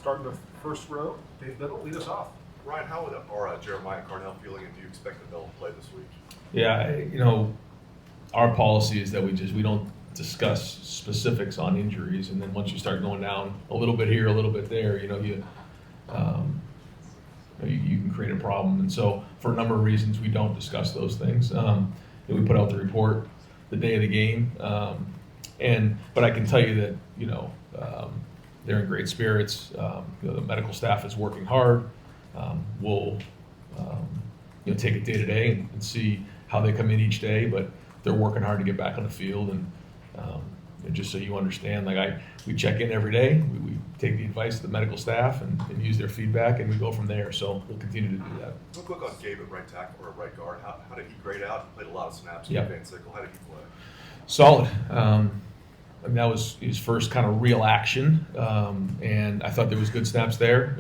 Starting the first row, Dave Biddle, lead us off. Ryan, how are Jeremiah and Carnell feeling, and do you expect that they'll play this week? Yeah, our policy is that we don't discuss specifics on injuries, and then once you start going down a little bit here, a little bit there, you can create a problem. And so, for a number of reasons, we don't discuss those things. We put out the report the day of the game, but I can tell you that they're in great spirits. The medical staff is working hard. We'll take it day to day and see how they come in each day, but they're working hard to get back on the field. And just so you understand, we check in every day. We take the advice of the medical staff and use their feedback, and we go from there. So we'll continue to do that. Real quick on Gabe at right tackle or right guard. How did he grade out? He played a lot of snaps in Yep. Van Sickle. How did he play? Solid. That was his first kind of real action, and I thought there was good snaps there.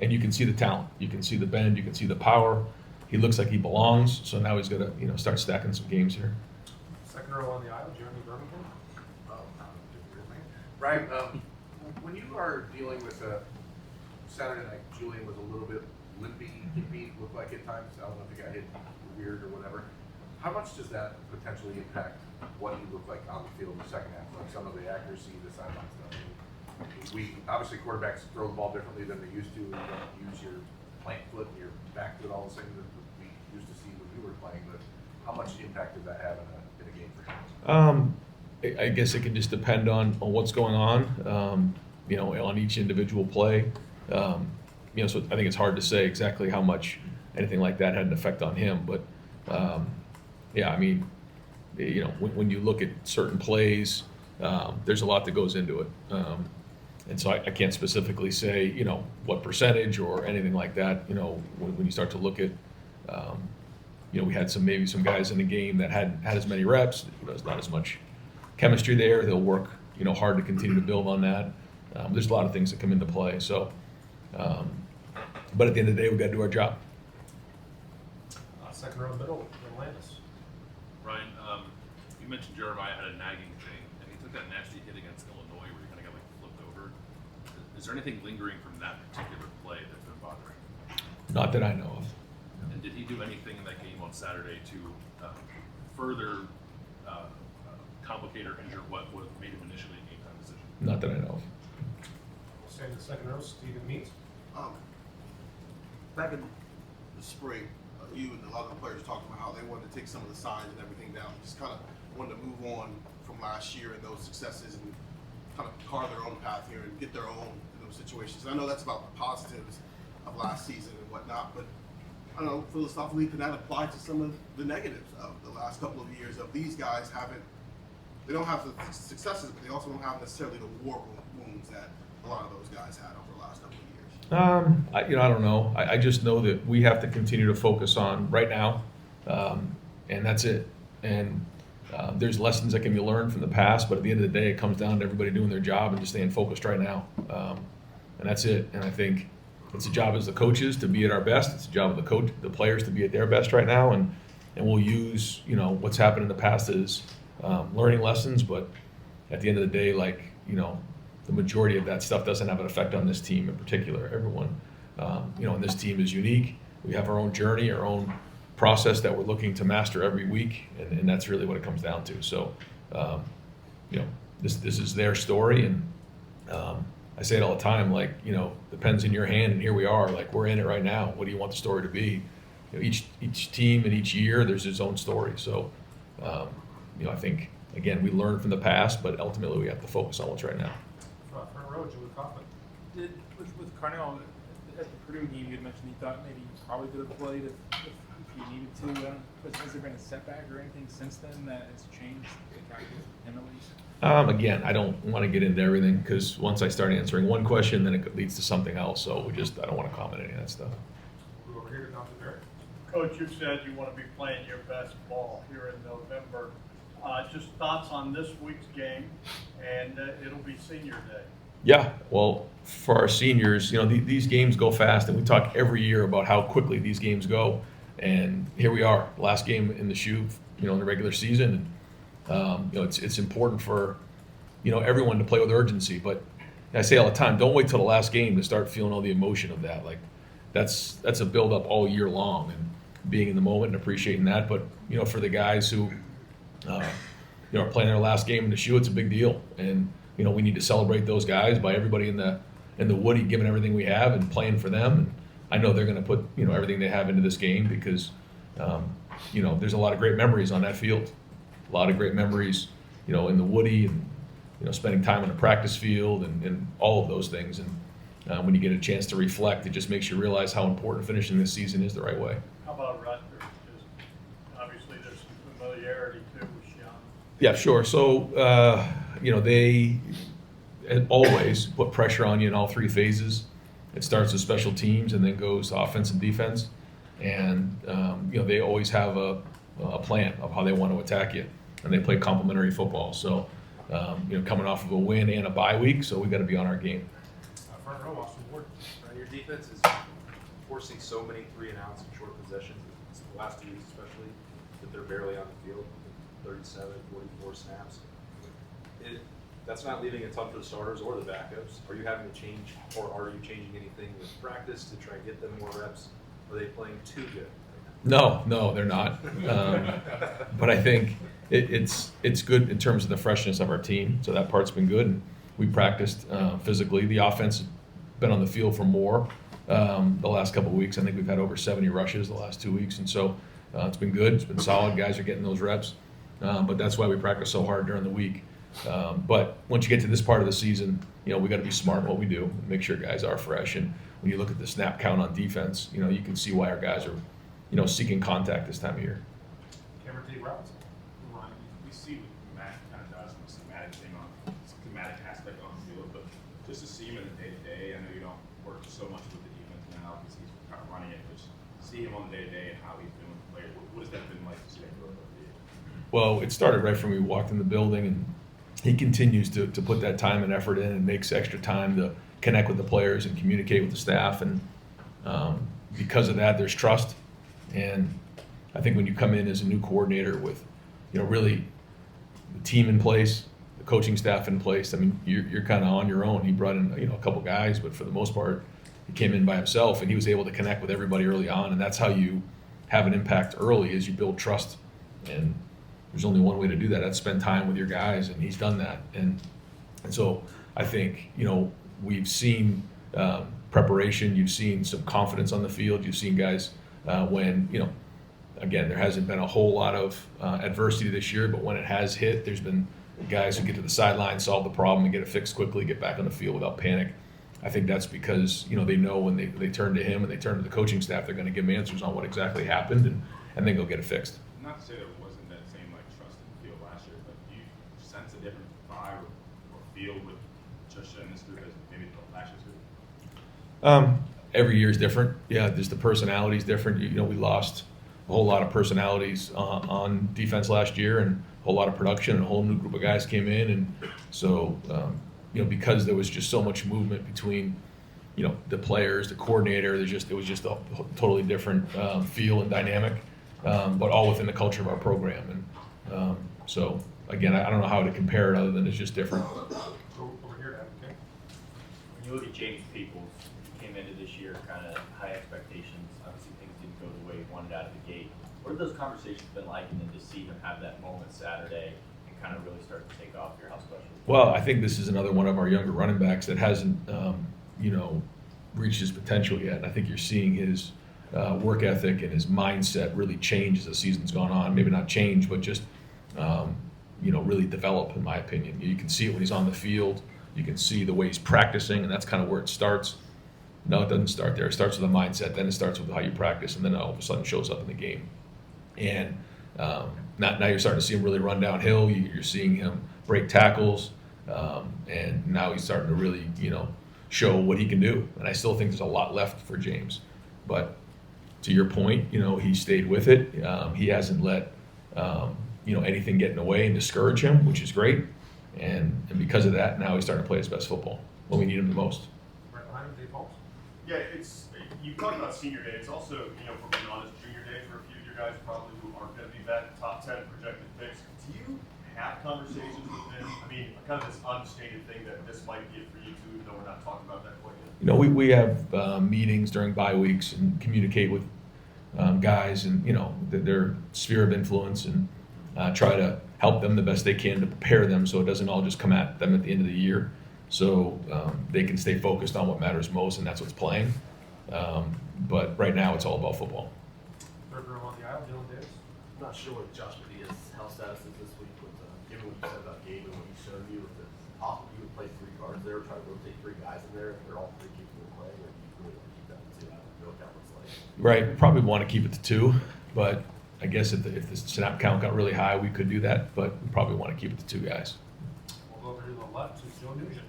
And you can see the talent, you can see the bend, you can see the power. He looks like he belongs. So now he's got to start stacking some games here. Second row on the aisle, Jeremy Birmingham. Ryan, when you are dealing with Saturday night, Julian was a little bit limpy, looked like at times. I don't know if he got hit weird or whatever. How much does that potentially impact what you look like on the field in the second half? Like some of the accuracy, the sideline stuff. We obviously quarterbacks throw the ball differently than they used to. You don't use your plant foot and your back foot, all the same that we used to see when you were playing. But how much impact does that have in a game for you? I guess it can just depend on what's going on, on each individual play. So I think it's hard to say exactly how much anything like that had an effect on him. But when you look at certain plays, there's a lot that goes into it. And so I can't specifically say, what percentage or anything like that. When you start to look at, we had maybe some guys in the game that hadn't had as many reps. There's not as much chemistry there. They'll work, hard to continue to build on that. There's a lot of things that come into play. So, but at the end of the day, we've got to do our job. Second row middle, Landis. Ryan, you mentioned Jeremiah had a nagging thing, and he took that nasty hit against Illinois where he kind of got flipped over. Is there anything lingering from that particular play that's been bothering him? Not that I know of. And did he do anything in that game on Saturday to further complicate or injure what would have made him initially a game-time decision? Not that I know of. We'll stay in the second row, Stephen Meeks. Back in the spring, you and a lot of the players talked about how they wanted to take some of the signs and everything down, just kind of wanted to move on from last year and those successes and kind of carve their own path here and get their own in those situations. And I know that's about the positives of last season and whatnot, but I don't know, philosophically, can that apply to some of the negatives of the last couple of years of these guys they don't have the successes, but they also don't have necessarily the war wounds that a lot of those guys had over the last couple of years? I don't know. I just know that we have to continue to focus on right now, and that's it. And there's lessons that can be learned from the past, but at the end of the day, it comes down to everybody doing their job and just staying focused right now. And that's it. And I think it's a job as the coaches to be at our best. It's a job of the players to be at their best right now, and we'll use what's happened in the past as learning lessons. But at the end of the day, the majority of that stuff doesn't have an effect on this team in particular. Everyone, and this team is unique. We have our own journey, our own process that we're looking to master every week, and that's really what it comes down to. So, this is their story, and I say it all the time. The pen's in your hand, and here we are. We're in it right now. What do you want the story to be? Each team and each year, there's its own story. So, I think again we learn from the past, but ultimately we have to focus on what's right now. Front row, Julie Kaufman. With Carnell at the Purdue game, you had mentioned you thought maybe you probably could have played if you needed to. But has there been a setback or anything since then that has changed him at least? Again, I don't want to get into everything because once I start answering one question, then it leads to something else. So I don't want to comment on any of that stuff. We're over here to Dr. Barrett. Coach, you said you want to be playing your best ball here in November. Just thoughts on this week's game, and it'll be senior day. Yeah, well, for our seniors, these games go fast, and we talk every year about how quickly these games go. And here we are, last game in the shoe, in the regular season. And, it's important for, everyone to play with urgency. But I say all the time, don't wait till the last game to start feeling all the emotion of that. Like that's a build up all year long, and being in the moment and appreciating that. But for the guys who are playing their last game in the shoe, it's a big deal, and we need to celebrate those guys by everybody in the Woody giving everything we have and playing for them. And I know they're going to put everything they have into this game because there's a lot of great memories on that field, a lot of great memories in the Woody, and spending time on the practice field and all of those things. And when you get a chance to reflect, it just makes you realize how important finishing this season is the right way. How about Rutgers? Just, obviously, there's some familiarity too with Shiana. Yeah, sure. So, they always put pressure on you in all three phases. It starts with special teams and then goes to offense and defense. And, they always have a plan of how they want to attack you. And they play complementary football. So, coming off of a win and a bye week, so we got to be on our game. Front row, Austin Ward. Right, your defense is forcing so many 3 and outs in short possessions, the last 2 weeks especially, that they're barely on the field, 37, 44 snaps. That's not leaving a ton for the starters or the backups. Are you having to change, or are you changing anything with practice to try and get them more reps? Are they playing too good? No, they're not. But I think it's good in terms of the freshness of our team. So that part's been good. And we practiced physically. The offense has been on the field for more the last couple of weeks. I think we've had over 70 rushes the last 2 weeks, and so it's been good. It's been solid. Guys are getting those reps. But that's why we practice so hard during the week. But once you get to this part of the season, we got to be smart in what we do and make sure guys are fresh. And when you look at the snap count on defense, you can see why our guys are, seeking contact this time of year. Cameron T. Robinson. Ron, we see what Matt kind of does from a schematic thing schematic aspect on the field, but just to see him in the day-to-day, I know you don't work so much with the defense now because he's kind of running it, but just see him on the day-to-day and how he's doing with the players. What has that been like to see that growth over the years? Well, it started right from when we walked in the building, and he continues to put that time and effort in and makes extra time to connect with the players and communicate with the staff. And because of that, there's trust. And I think when you come in as a new coordinator with, really the team in place, the coaching staff in place, I mean, you're kind of on your own. He brought in, a couple guys, but for the most part, he came in by himself, and he was able to connect with everybody early on. And that's how you have an impact early, is you build trust. And there's only one way to do that. That's spend time with your guys, and he's done that. And so I think, we've seen preparation. You've seen some confidence on the field. You've seen guys when, again, there hasn't been a whole lot of adversity this year, but when it has hit, there's been guys who get to the sideline, solve the problem, and get it fixed quickly, get back on the field without panic. I think that's because, they know when they turn to him and they turn to the coaching staff, they're going to give them answers on what exactly happened, and then go get it fixed. Not to say there wasn't that same trust in the field last year, but do you sense a different vibe or feel with Josh in this group as maybe the last year's group? Every year is different. Yeah, just the personality's different. We lost a whole lot of personalities on defense last year, and a whole lot of production, and a whole new group of guys came in, and so because there was just so much movement between the players, the coordinator, it was just a totally different feel and dynamic, but all within the culture of our program. And so again, I don't know how to compare it other than it's just different. Go over here, Adam, okay? When you look at James Peoples, he came into this year kind of high expectations. Obviously, things didn't go the way he wanted out of the gate. What have those conversations been like, and then to see him have that moment Saturday and kind of really start to take off your house special? Well, I think this is another one of our younger running backs that hasn't, reached his potential yet. And I think you're seeing his work ethic and his mindset really change as the season's gone on. Maybe not change, but just, really develop, in my opinion. You can see it when he's on the field. You can see the way he's practicing, and that's kind of where it starts. No, it doesn't start there. It starts with a mindset, then it starts with how you practice, and then it all of a sudden shows up in the game. And now you're starting to see him really run downhill. You're seeing him break tackles, and now he's starting to really, show what he can do. And I still think there's a lot left for James. But to your point, he stayed with it. He hasn't let, anything get in the way and discourage him, which is great. And because of that, now he's starting to play his best football when we need him the most. Right behind him, Dave Pauls. Yeah, you talked about senior day. It's also, if we're being honest, junior day for a few of you guys probably who aren't going to be that top 10 projected picks. Do you had conversations with them? I mean, kind of this unstated thing that this might be it for you too, even though we're not talking about that quite yet. You know, we have meetings during bye weeks and communicate with guys and, you know, their sphere of influence and try to help them the best they can to prepare them so it doesn't all just come at them at the end of the year. So they can stay focused on what matters most, and that's what's playing. But right now, it's all about football. Third row on the aisle, Dylan Davis. I'm not sure what Josh Media's health status is this week, but given what you said about Gabe and what he showed you, if it's possible you would play 3 guards there, try to rotate 3 guys in there, if they're all 3 capable of playing, or do you really want to keep that to 2? I don't know what that looks like. Right, probably want to keep it to 2, but I guess if the snap count got really high, we could do that, but we probably want to keep it to 2 guys. We'll go over here to the left to Joe Nugent.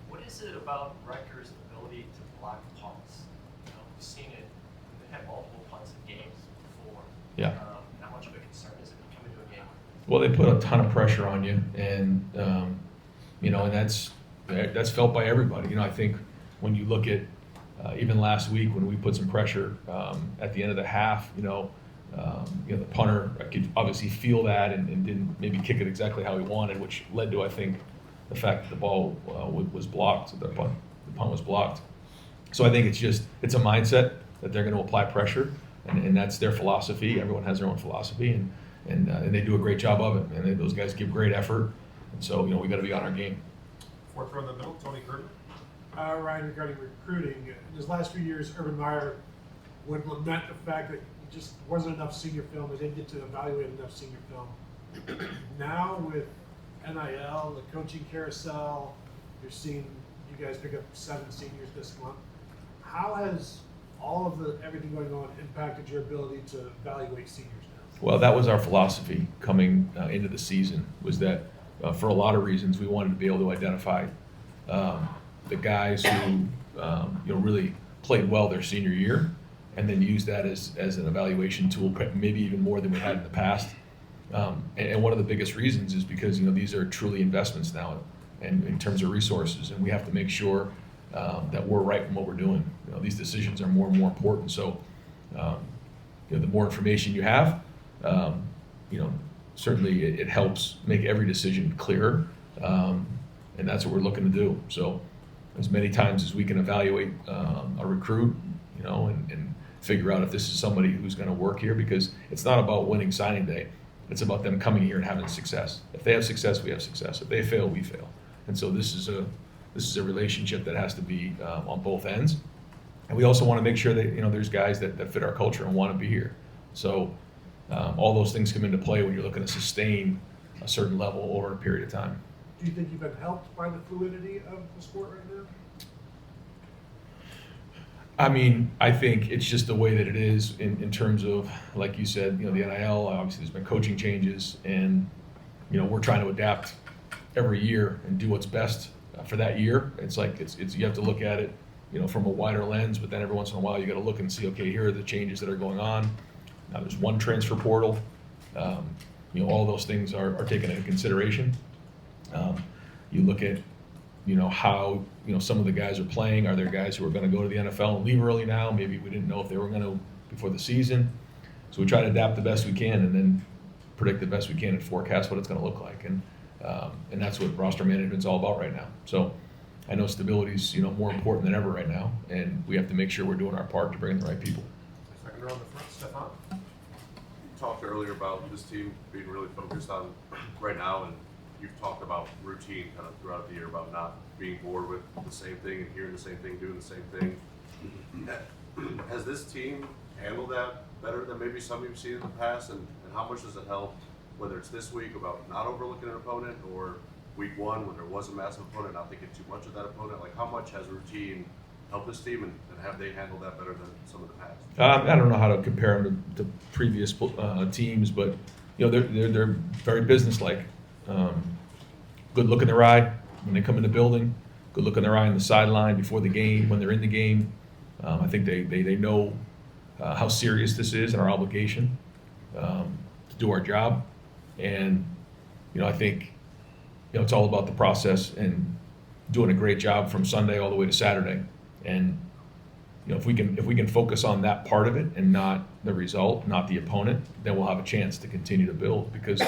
What is it about Rutgers' ability to block punts? You know, we've seen it. They've had multiple punts in games before. Yeah. How much of a concern is it coming to a game? Well, they put a ton of pressure on you, and you know, and that's felt by everybody. You know, I think when you look at even last week when we put some pressure at the end of the half, you know, the punter could obviously feel that and didn't maybe kick it exactly how he wanted, which led to, I think, the fact that the ball was blocked, the punt was blocked. So I think it's a mindset that they're going to apply pressure, and that's their philosophy. Everyone has their own philosophy, and they do a great job of it. And those guys give great effort, and so, you know, we got to be on our game. Fourth row in the middle, Tony Gerber. Ryan, regarding recruiting, in his last few years, Urban Meyer would lament the fact that just wasn't enough senior film. They didn't get to evaluate enough senior film. Now with NIL, the coaching carousel, you're seeing you guys pick up 7 seniors this month. How has all of everything going on impacted your ability to evaluate seniors now? Well, that was our philosophy coming into the season, was that for a lot of reasons we wanted to be able to identify the guys who really played well their senior year, and then use that as an evaluation tool, maybe even more than we had in the past. And one of the biggest reasons is because, you know, these are truly investments now, and in terms of resources, and we have to make sure that we're right in what we're doing. You know, these decisions are more and more important. So, the more information you have, certainly it helps make every decision clearer, and that's what we're looking to do. So, as many times as we can evaluate a recruit, and figure out if this is somebody who's going to work here, because it's not about winning signing day. It's about them coming here and having success. If they have success, we have success. If they fail, we fail. And so this is a relationship that has to be on both ends. And we also want to make sure that, there's guys that fit our culture and want to be here. So all those things come into play when you're looking to sustain a certain level over a period of time. Do you think you've been helped by the fluidity of the sport right now? I mean, I think it's just the way that it is in terms of, like you said, the NIL, obviously there's been coaching changes, and, we're trying to adapt every year and do what's best for that year. It's like, you have to look at it, from a wider lens, but then every once in a while you got to look and see, okay, here are the changes that are going on. Now there's one transfer portal. All those things are taken into consideration. You look at, how, some of the guys are playing. Are there guys who are going to go to the NFL and leave early now? Maybe we didn't know if they were going to before the season. So we try to adapt the best we can and then predict the best we can and forecast what it's going to look like. And that's what roster management's all about right now. So I know stability is, more important than ever right now, and we have to make sure we're doing our part to bring in the right people. Second row in the front, Stefan. You talked earlier about this team being really focused on right now, and you've talked about routine kind of throughout the year, about not being bored with the same thing and hearing the same thing, doing the same thing. Has this team handled that better than maybe some you've seen in the past, and how much does it help, whether it's this week about not overlooking an opponent, or week 1 when there was a massive opponent, not thinking too much of that opponent? Like, how much has routine helped this team, and have they handled that better than some of the past? I don't know how to compare them to previous teams, but they're very businesslike. Good look in their eye when they come in the building. Good look in their eye on the sideline before the game, when they're in the game. I think they know how serious this is and our obligation to do our job. And I think it's all about the process and doing a great job from Sunday all the way to Saturday. And if we can focus on that part of it and not the result, not the opponent, then we'll have a chance to continue to build. Because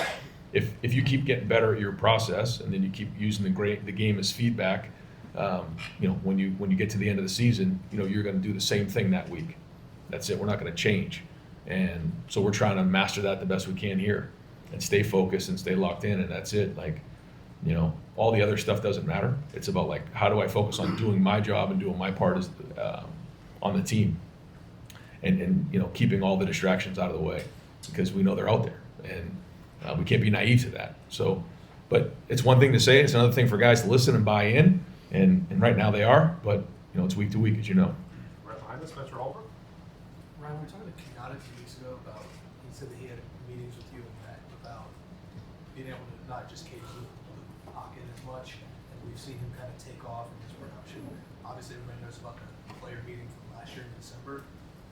if you keep getting better at your process and then you keep using the game as feedback, when you get to the end of the season, you're going to do the same thing that week. That's it. We're not going to change. And so we're trying to master that the best we can here and stay focused and stay locked in. And that's it. Like, all the other stuff doesn't matter. It's about like, how do I focus on doing my job and doing my part as on the team, and keeping all the distractions out of the way, because we know they're out there, and we can't be naive to that. So, but it's one thing to say, it's another thing for guys to listen and buy in, and right now they are, but it's week to week, as you know. Right behind us, Mr. Holbrook. Ryan, we were talking to Kenyatta 2 weeks ago about, he said that he had meetings with you and Matt about being able to not just cage the pocket as much, and we've seen him kind of take off in his production. Obviously, everybody knows about the player meeting from last year in December.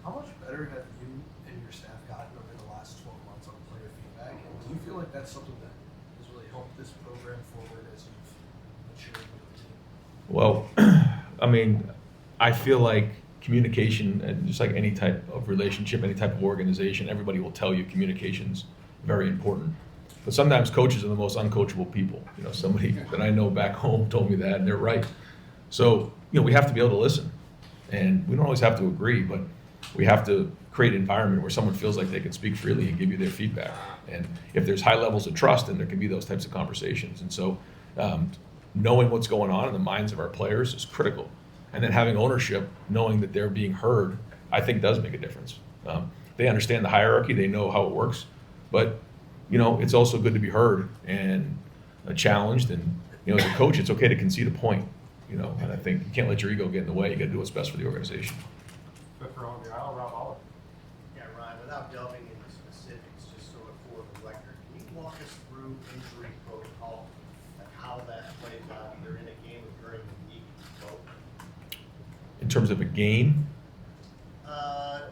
How much better have you and your staff gotten over the last 12 months on player feedback? And do you feel like that's something that has really helped this program forward as you've matured with the team? Well, I mean, I feel like communication, and just like any type of relationship, any type of organization, everybody will tell you communication's very important. But sometimes coaches are the most uncoachable people. Somebody that I know back home told me that, and they're right. So, we have to be able to listen. And we don't always have to agree, but we have to create an environment where someone feels like they can speak freely and give you their feedback. And if there's high levels of trust, then there can be those types of conversations. And so knowing what's going on in the minds of our players is critical. And then having ownership, knowing that they're being heard, I think does make a difference. They understand the hierarchy, they know how it works, but it's also good to be heard and challenged. And as a coach, it's okay to concede a point. And I think you can't let your ego get in the way. You got to do what's best for the organization. Fifth row on the aisle, Rob Oliver. Yeah, Ryan, without delving into specifics, just sort of for the record, can you walk us through injury protocol and how that plays out either in a game or during the week, both? In terms of a game?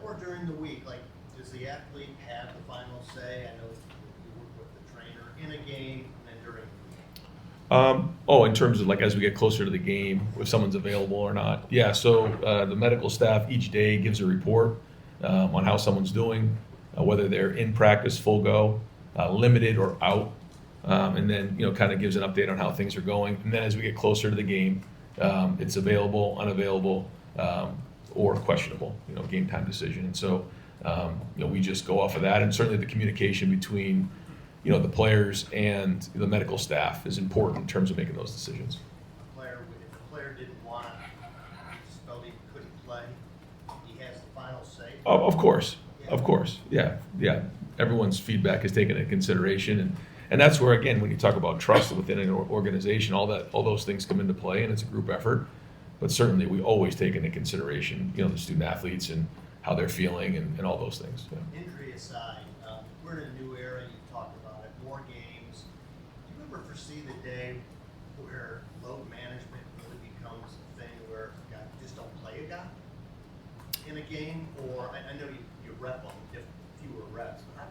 Or during the week, like, does the athlete have the final say? I know you work with the trainer in a game and then during the week. In terms of like as we get closer to the game, if someone's available or not. Yeah, so the medical staff each day gives a report on how someone's doing, whether they're in practice, full go, limited or out, and then kind of gives an update on how things are going. And then as we get closer to the game, it's available, unavailable, or questionable, game time decision. And so we just go off of that, and certainly the communication between the players and the medical staff is important in terms of making those decisions. If the player didn't want to, just felt he couldn't play, he has the final say. Oh, of course, yeah. Everyone's feedback is taken into consideration, and that's where, again, when you talk about trust within an organization, all those things come into play, and it's a group effort. But certainly, we always take into consideration, the student athletes and how they're feeling and all those things. Yeah. Injury aside, we're in a new era. You talked about it. More games. Do you ever foresee the day where load management really becomes a thing where you just don't play a guy in a game? Or I know you rep them if fewer reps, but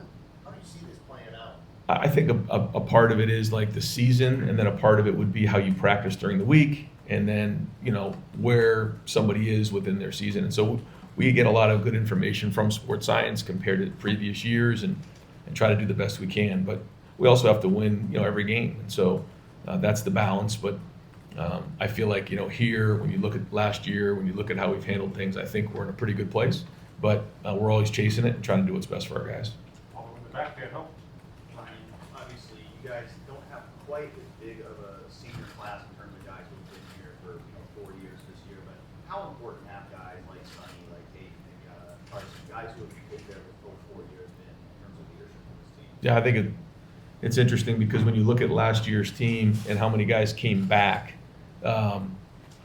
how do you see this playing out? I think a part of it is like the season, and then a part of it would be how you practice during the week, and then where somebody is within their season. And so we get a lot of good information from sports science compared to previous years, and try to do the best we can. But we also have to win every game, and so that's the balance. But I feel like here, when you look at last year, when you look at how we've handled things, I think we're in a pretty good place. But we're always chasing it and trying to do what's best for our guys. All the way in the back, Dan Hill. Obviously, you guys don't have quite as big of a senior class in terms of guys who've been here for 4 years this year. But how important have guys like Sonny, like Hayden, Carson, guys who have been there for 4 years been in terms of leadership on this team? Yeah, I think it's interesting because when you look at last year's team and how many guys came back,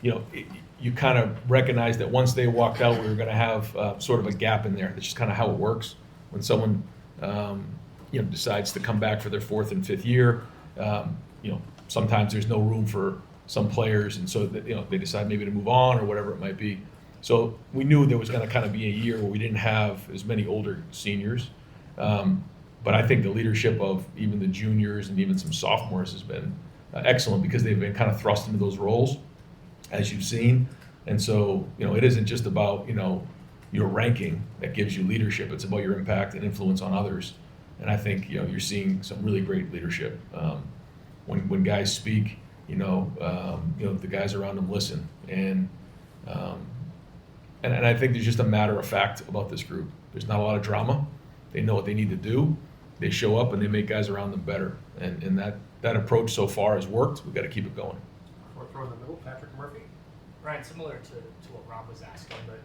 you kind of recognize that once they walked out, we were going to have sort of a gap in there. That's just kind of how it works. When someone decides to come back for their 4th and 5th year, sometimes there's no room for some players, and so that, they decide maybe to move on or whatever it might be. So we knew there was going to kind of be a year where we didn't have as many older seniors. But I think the leadership of even the juniors and even some sophomores has been excellent because they've been kind of thrust into those roles, as you've seen. And so, it isn't just about, your ranking that gives you leadership. It's about your impact and influence on others. And I think, you're seeing some really great leadership. When guys speak, the guys around them listen. And I think there's just a matter of fact about this group. There's not a lot of drama. They know what they need to do. They show up and they make guys around them better. And that approach so far has worked. We've got to keep it going. Fourth row in the middle, Patrick Murphy. Ryan, similar to what Rob was asking, but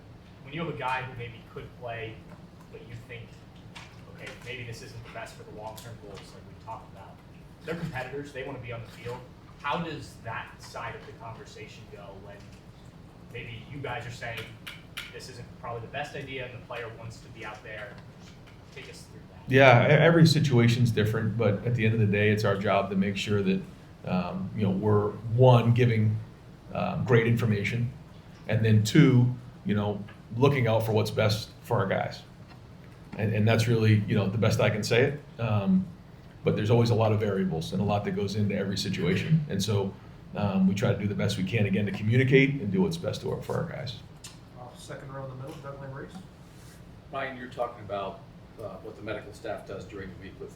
when you have a guy who maybe could play, but you think, okay, maybe this isn't the best for the long-term goals like we talked about. They're competitors. They want to be on the field. How does that side of the conversation go when maybe you guys are saying this isn't probably the best idea and the player wants to be out there? Take us through that. Yeah, every situation's different, but at the end of the day, it's our job to make sure that we're one, giving great information, and then two, looking out for what's best for our guys. And that's really the best I can say it. But there's always a lot of variables and a lot that goes into every situation, and so we try to do the best we can again to communicate and do what's best for our guys. Second row in the middle, Doug Lamreese. Ryan, you're talking about what the medical staff does during the week with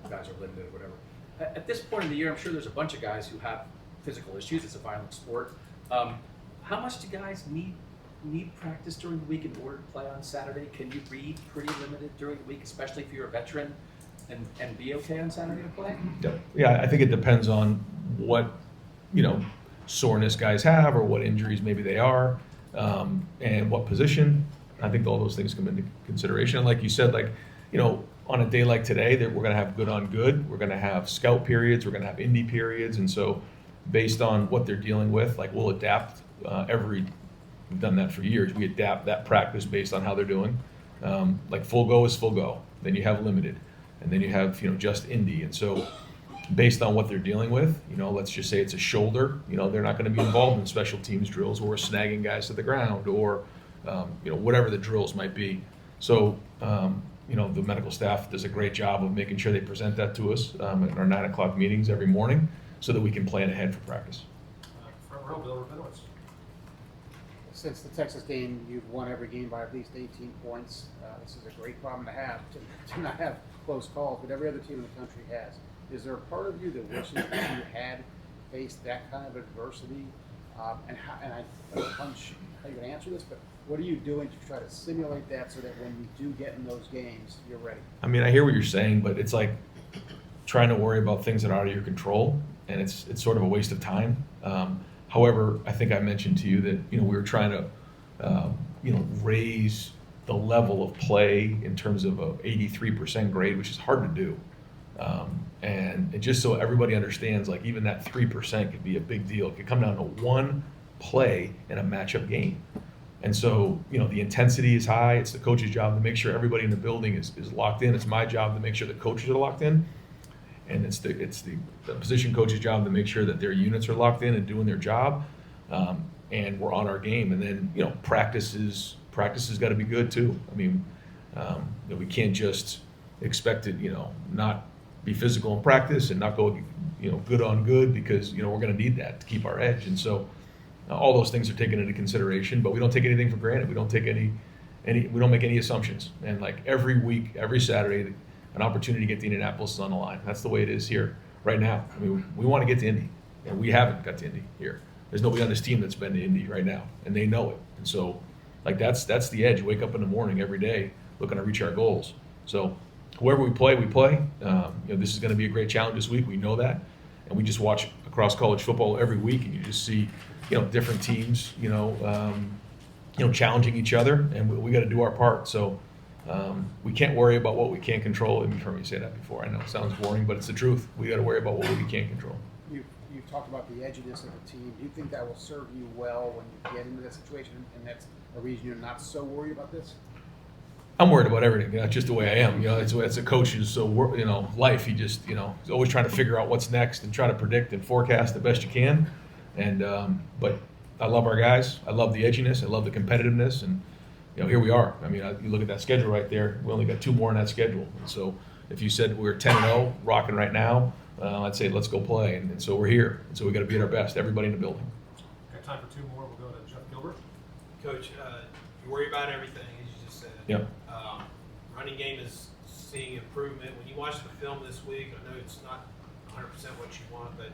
guys are limited or whatever. At this point in the year, I'm sure there's a bunch of guys who have physical issues. It's a violent sport. How much do guys need practice during the week in order to play on Saturday? Can you read pretty limited during the week, especially if you're a veteran, and be okay on Saturday to play? Yeah, I think it depends on what soreness guys have or what injuries maybe they are, and what position. I think all those things come into consideration. And like you said, on a day like today, that we're going to have good on good. We're going to have scout periods. We're going to have indie periods, and so based on what they're dealing with, we'll adapt We've done that for years. We adapt that practice based on how they're doing. Full go is full go. Then you have limited, and then you have just indie. And so, based on what they're dealing with, let's just say it's a shoulder. They're not going to be involved in special teams drills or snagging guys to the ground or whatever the drills might be. So the medical staff does a great job of making sure they present that to us in our 9 o'clock meetings every morning, so that we can plan ahead for practice. Front row, Bill Rabinowitz. Since the Texas game, you've won every game by at least 18 points. This is a great problem to have, to not have close calls, but every other team in the country has. Is there a part of you that wishes that you had faced that kind of adversity? And I don't hunch how you're going to answer this, but what are you doing to try to simulate that so that when you do get in those games, you're ready? I mean, I hear what you're saying, but it's like trying to worry about things that are out of your control, and it's sort of a waste of time. However, I think I mentioned to you that we were trying to raise the level of play in terms of a 83% grade, which is hard to do. And just so everybody understands, even that 3% could be a big deal. It could come down to one play in a matchup game. And so, the intensity is high. It's the coach's job to make sure everybody in the building is locked in. It's my job to make sure the coaches are locked in. And it's the position coach's job to make sure that their units are locked in and doing their job. And we're on our game. And then, practice has got to be good too. I mean, we can't just expect it, not be physical in practice and not go, good on good, because, we're going to need that to keep our edge. And so all those things are taken into consideration, but we don't take anything for granted. We don't take we don't make any assumptions. And every week, every Saturday, an opportunity to get to Indianapolis is on the line. That's the way it is here right now. I mean, we want to get to Indy, and we haven't got to Indy here. There's nobody on this team that's been to Indy right now, and they know it. And so, that's the edge. Wake up in the morning every day looking to reach our goals. So, whoever we play, we play. This is going to be a great challenge this week. We know that, and we just watch across college football every week, and you just see, different teams, challenging each other, and we got to do our part. So. We can't worry about what we can't control. You've heard me say that before. I know it sounds boring, but it's the truth. We got to worry about what we can't control. You've talked about the edginess of the team. Do you think that will serve you well when you get into that situation, and that's a reason you're not so worried about this? I'm worried about everything. That's just the way I am. It's a coach's life. He just he's always trying to figure out what's next and try to predict and forecast the best you can. And but I love our guys. I love the edginess. I love the competitiveness. And here we are. I mean, you look at that schedule right there. We only got 2 more in that schedule. And so if you said we're 10-0, rocking right now, I'd say let's go play. And so we're here. And so we got to be at our best. Everybody in the building. Got time for 2 more. We'll go to Jeff Gilbert. Coach, you worry about everything, as you just said. Yep. Running game is seeing improvement. When you watch the film this week, I know it's not 100% what you want, but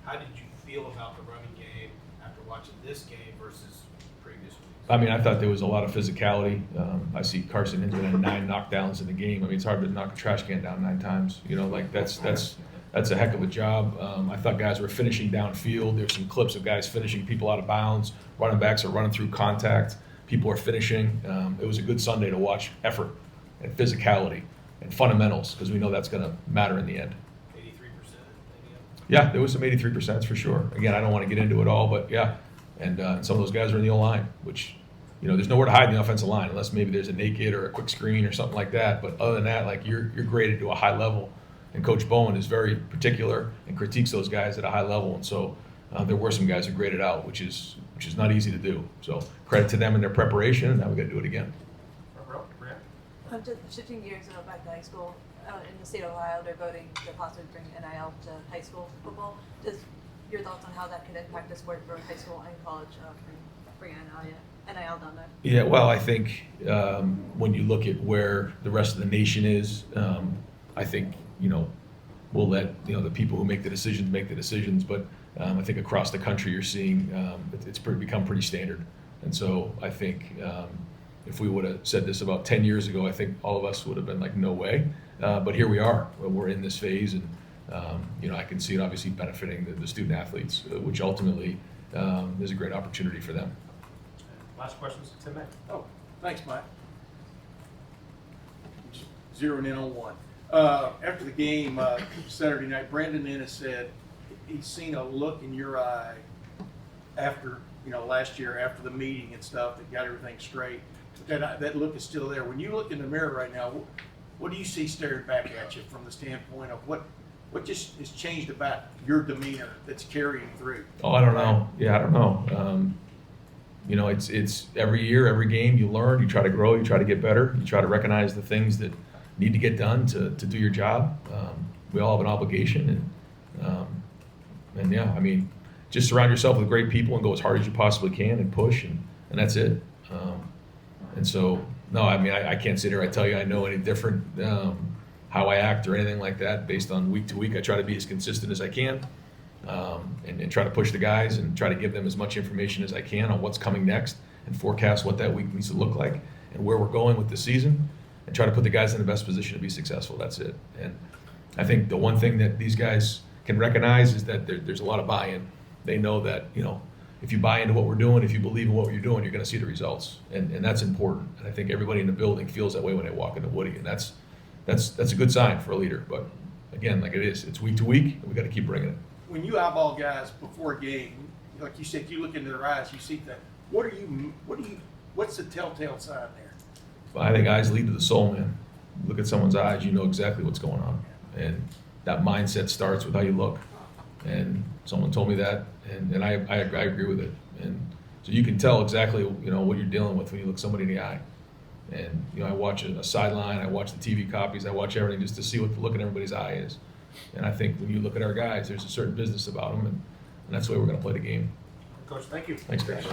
how did you feel about the running game after watching this game versus previous weeks? I mean, I thought there was a lot of physicality. I see Carson Hinton had 9 knockdowns in the game. I mean, it's hard to knock a trash can down 9 times. You know, like that's a heck of a job. I thought guys were finishing downfield. There's some clips of guys finishing people out of bounds. Running backs are running through contact. People are finishing. It was a good Sunday to watch effort and physicality and fundamentals, because we know that's going to matter in the end. 83%, maybe? Yeah, there was some 83% for sure. Again, I don't want to get into it all, but yeah. And some of those guys are in the O-line, which, you know, there's nowhere to hide in the offensive line unless maybe there's a naked or a quick screen or something like that. But other than that, like you're graded to a high level. And Coach Bowen is very particular and critiques those guys at a high level. And so there were some guys who graded out, which is not easy to do. So credit to them and their preparation, and now we got to do it again. Just shifting gears back to high school, in the state of Ohio, they're voting to possibly bring NIL to high school football. Just your thoughts on how that could impact the sport for high school and college, bring NIL down there? Yeah, well, I think when you look at where the rest of the nation is, I think, you know, we'll let, you know, the people who make the decisions make the decisions. But I think across the country you're seeing it's become pretty standard. And so I think if we would have said this about 10 years ago, I think all of us would have been like, no way. But here we are. We're in this phase, and you know, I can see it obviously benefiting the student athletes, which ultimately is a great opportunity for them. Last question is Tim May. Oh, thanks, Mike. Zeroing in on one. After the game Saturday night, Brandon Ennis said he's seen a look in your eye after, you know, last year after the meeting and stuff that got everything straight. That look is still there. When you look in the mirror right now, what do you see staring back at you from the standpoint of what just has changed about your demeanor that's carrying through? Oh, I don't know. Yeah, I don't know. You know, it's every year, every game, you learn, you try to grow, you try to get better, you try to recognize the things that need to get done to do your job. We all have an obligation, and yeah, I mean, just surround yourself with great people and go as hard as you possibly can and push, and that's it. And so, no, I mean, I can't sit here, I tell you I know any different how I act or anything like that based on week to week. I try to be as consistent as I can, and try to push the guys and try to give them as much information as I can on what's coming next and forecast what that week needs to look like and where we're going with the season, and try to put the guys in the best position to be successful. That's it. And I think the one thing that these guys can recognize is that there's a lot of buy-in. They know that, you know, if you buy into what we're doing, if you believe in what you're doing, you're going to see the results, and that's important. And I think everybody in the building feels that way when they walk into Woody, and that's a good sign for a leader. But again, like it's week to week, and we got to keep bringing it. When you eyeball guys before a game, like you said, you look into their eyes, you see that. What's the telltale sign there? But I think eyes lead to the soul, man. Look at someone's eyes, you know exactly what's going on, and that mindset starts with how you look. And someone told me that, and I agree with it. And so you can tell exactly, you know, what you're dealing with when you look somebody in the eye. And you know, I watch a sideline, I watch the TV copies, I watch everything just to see what the look in everybody's eye is. And I think when you look at our guys, there's a certain business about them, and that's the way we're going to play the game. Coach, thank you. Thanks, guys.